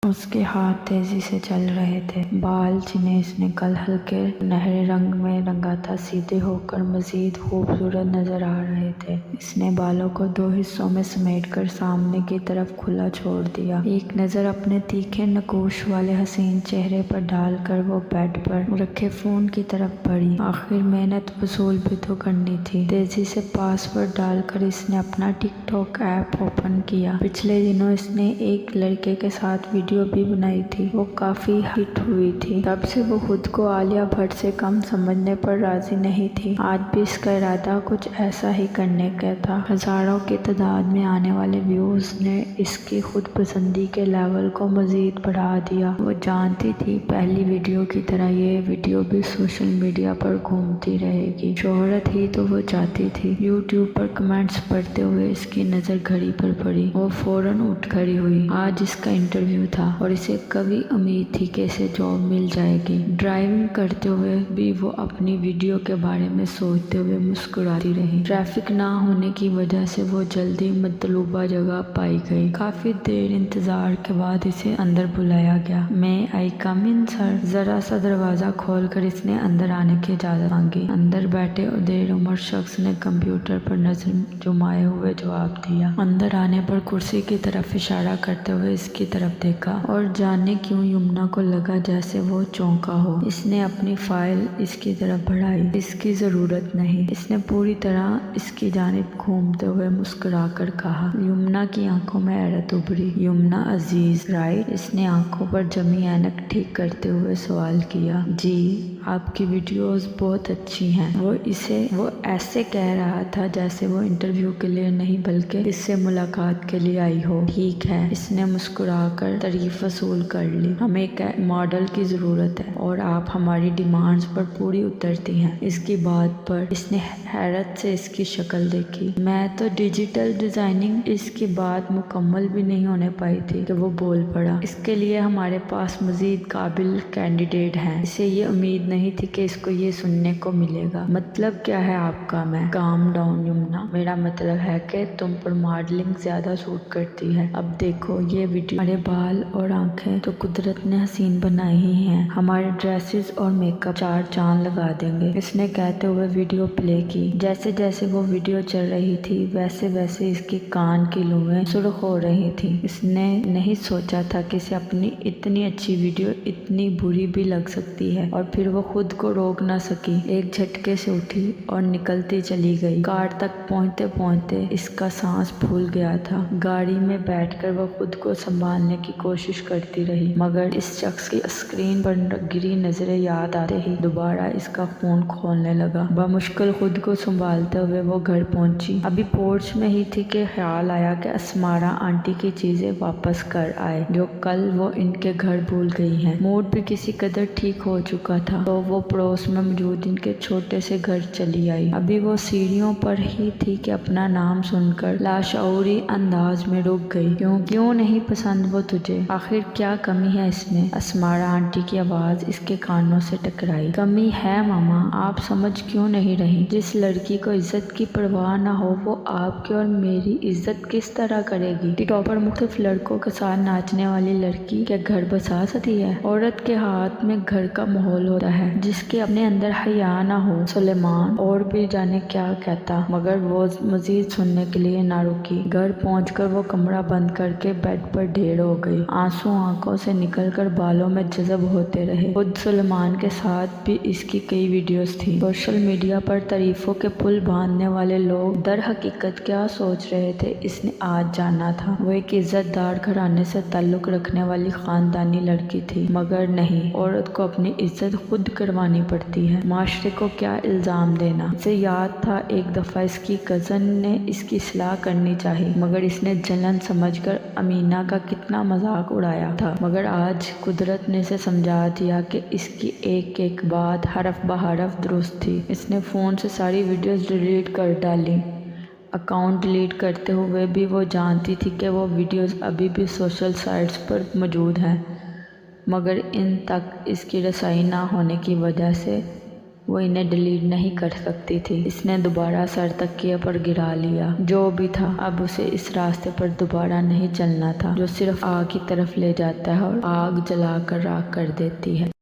اس کے ہاتھ تیزی سے چل رہے تھے، بال جنہیں اس نے کل ہلکے سنہرے رنگ میں رنگا تھا سیدھے ہو کر مزید خوبصورت نظر آ رہے تھے۔ اس نے بالوں کو دو حصوں میں سمیٹ کر سامنے کی طرف کھلا چھوڑ دیا۔ ایک نظر اپنے تیکھے نقوش والے حسین چہرے پر ڈال کر وہ بیڈ پر رکھے فون کی طرف بڑھی۔ آخر محنت وصول بھی تو کرنی تھی۔ تیزی سے پاس ورڈ ڈال کر اس نے اپنا ٹک ٹاک ایپ اوپن کیا۔ پچھلے دنوں اس نے ایک لڑکے کے ساتھ ویڈیو بھی بنائی تھی، وہ کافی ہٹ ہوئی تھی۔ تب سے وہ خود کو عالیہ بھٹ سے کم سمجھنے پر راضی نہیں تھی۔ آج بھی اس کا ارادہ کچھ ایسا ہی کرنے کا تھا۔ ہزاروں کی تعداد میں آنے والے ویوز نے اس کی خود پسندی کے لیول کو مزید بڑھا دیا۔ وہ جانتی تھی پہلی ویڈیو کی طرح یہ ویڈیو بھی سوشل میڈیا پر گھومتی رہے گی۔ شہرت ہی تو وہ چاہتی تھی۔ یوٹیوب پر کمنٹس پڑھتے ہوئے اس کی نظر گھڑی پر پڑی۔ وہ فوراً اٹھ کھڑی ہوئی۔ آج اس کا انٹرویو تھا اور اسے کبھی امید تھی کہ اسے جاب مل جائے گی۔ ڈرائیونگ کرتے ہوئے بھی وہ اپنی ویڈیو کے بارے میں سوچتے ہوئے مسکراتی رہی۔ ٹریفک نہ ہونے کی وجہ سے وہ جلدی مطلوبہ جگہ پائی گئی۔ کافی دیر انتظار کے بعد اسے اندر بلایا گیا۔ "میں آئی کم ان سر؟" ذرا سا دروازہ کھول کر اس نے اندر آنے کی اجازت مانگی۔ اندر بیٹھے دیر عمر شخص نے کمپیوٹر پر نظر جمائے ہوئے جواب دیا۔ اندر آنے پر کرسی کی طرف اشارہ کرتے ہوئے اس کی طرف دیکھا اور جانے کیوں یمنا کو لگا جیسے وہ چونکا ہو۔ اس نے اپنی فائل اس کی طرف بڑھائی۔ "اس کی ضرورت نہیں۔" اس نے پوری طرح اس کی جانب گھومتے ہوئے مسکرا کر کہا۔ یمنا کی آنکھوں میں حیرت ابھری۔ "یمنا عزیز، رائٹ؟" اس نے آنکھوں پر جمی اینک ٹھیک کرتے ہوئے سوال کیا۔ "جی، آپ کی ویڈیوز بہت اچھی ہیں۔" وہ ایسے کہہ رہا تھا جیسے وہ انٹرویو کے لیے نہیں بلکہ اس سے ملاقات کے لیے آئی ہو۔ "ٹھیک ہے۔" اس نے مسکرا کر تعریف وصول کر لی۔ "ہمیں ایک ماڈل کی ضرورت ہے اور آپ ہماری ڈیمانڈز پر پوری اترتی ہیں۔" اس کی بات پر اس نے حیرت سے اس کی شکل دیکھی۔ "میں تو ڈیجیٹل ڈیزائننگ۔" اس کی بات مکمل بھی نہیں ہونے پائی تھی کہ وہ بول پڑا۔ "اس کے لیے ہمارے پاس مزید قابل کینڈیڈیٹ ہیں۔" اسے یہ امید نہیں تھی کہ اس کو یہ سننے کو ملے گا۔ "مطلب کیا ہے آپ کا؟" "میں کام ڈاؤن یمنا، میرا مطلب ہے کہ تم پر ماڈلنگ زیادہ سوٹ کرتی ہے۔ اب دیکھو یہ ویڈیو، ہمارے بال اور آنکھیں تو قدرت نے حسین بنائی ہی ہیں، ہمارے ڈریسز اور میک اپ چار چاند لگا دیں گے۔" اس نے کہتے ہوئے ویڈیو پلے کی۔ جیسے جیسے وہ ویڈیو چل رہی تھی ویسے ویسے اس کی کان کی لویں سرخ ہو رہی تھیں۔ اس نے نہیں سوچا تھا کہ اسے اپنی اتنی اچھی ویڈیو اتنی بری بھی لگ سکتی ہے، اور پھر وہ خود کو روک نہ سکی۔ ایک جھٹکے سے اٹھی اور نکلتی چلی گئی۔ کار تک پہنچتے پہنچتے اس کا سانس پھول گیا تھا۔ گاڑی میں بیٹھ کر وہ خود کو سنبھالنے کی کوشش کرتی رہی، مگر اس شخص کی اسکرین پر گری نظریں یاد آتے ہی دوبارہ اس کا خون کھولنے لگا۔ بمشکل خود کو سنبھالتے ہوئے وہ گھر پہنچی۔ ابھی پورچ میں ہی تھی کہ خیال آیا کہ اسمارا آنٹی کی چیزیں واپس کر آئے جو کل وہ ان کے گھر بھول گئی ہیں۔ موڈ بھی کسی قدر ٹھیک ہو چکا تھا تو وہ پڑوس میں موجود ان کے چھوٹے سے گھر چلی آئی۔ ابھی وہ سیڑھیوں پر ہی تھی کہ اپنا نام سن کر لاشعوری انداز میں رک گئی۔ کیوں نہیں پسند وہ تجھے؟ آخر کیا کمی ہے اس میں؟ اسمارا آنٹی کی آواز اس کے کانوں سے ٹکرائی۔ "کمی ہے ماما، آپ سمجھ کیوں نہیں رہی؟ جس لڑکی کو عزت کی پرواہ نہ ہو وہ آپ کی اور میری عزت کس طرح کرے گی؟ ٹک ٹاک پر مختلف لڑکوں کے ساتھ ناچنے والی لڑکی کیا گھر بسا سکتی ہے؟ عورت کے ہاتھ میں گھر کا ماحول ہوتا ہے، جس کے اپنے اندر حیا نہ ہو۔" سلیمان اور بھی جانے کیا کہتا، مگر وہ مزید سننے کے لیے نہ رکی۔ گھر پہنچ کر وہ کمرہ بند کر کے بیڈ پر ڈھیر ہو گئی۔ آنسو آنکھوں سے نکل کر بالوں میں جذب ہوتے رہے۔ خود سلیمان کے ساتھ بھی اس کی کئی ویڈیوز تھیں۔ سوشل میڈیا پر تعریفوں کے پل باندھنے والے لوگ در حقیقت کیا سوچ رہے تھے اس نے آج جانا تھا۔ وہ ایک عزت دار گھرانے سے تعلق رکھنے والی خاندانی لڑکی تھی، مگر نہیں، عورت کو اپنی عزت خود کروانی پڑتی ہے، معاشرے کو کیا الزام دینا۔ اسے یاد تھا ایک دفعہ اس کی کزن نے اس کی اصلاح کرنی چاہی، مگر اس نے جلن سمجھ کر امینا کا کتنا مذاق اڑایا تھا۔ مگر آج قدرت نے اسے سمجھا دیا کہ اس کی ایک ایک بات حرف بحرف درست تھی۔ اس نے فون سے ساری ویڈیوز ڈیلیٹ کر ڈالی۔ اکاؤنٹ ڈیلیٹ کرتے ہوئے بھی وہ جانتی تھی کہ وہ ویڈیوز ابھی بھی سوشل سائٹس پر موجود ہیں، مگر ان تک اس کی رسائی نہ ہونے کی وجہ سے وہ انہیں ڈیلیٹ نہیں کر سکتی تھی۔ اس نے دوبارہ سر تکیے پر گرا لیا۔ جو بھی تھا اب اسے اس راستے پر دوبارہ نہیں چلنا تھا جو صرف آگ کی طرف لے جاتا ہے اور آگ جلا کر راکھ کر دیتی ہے۔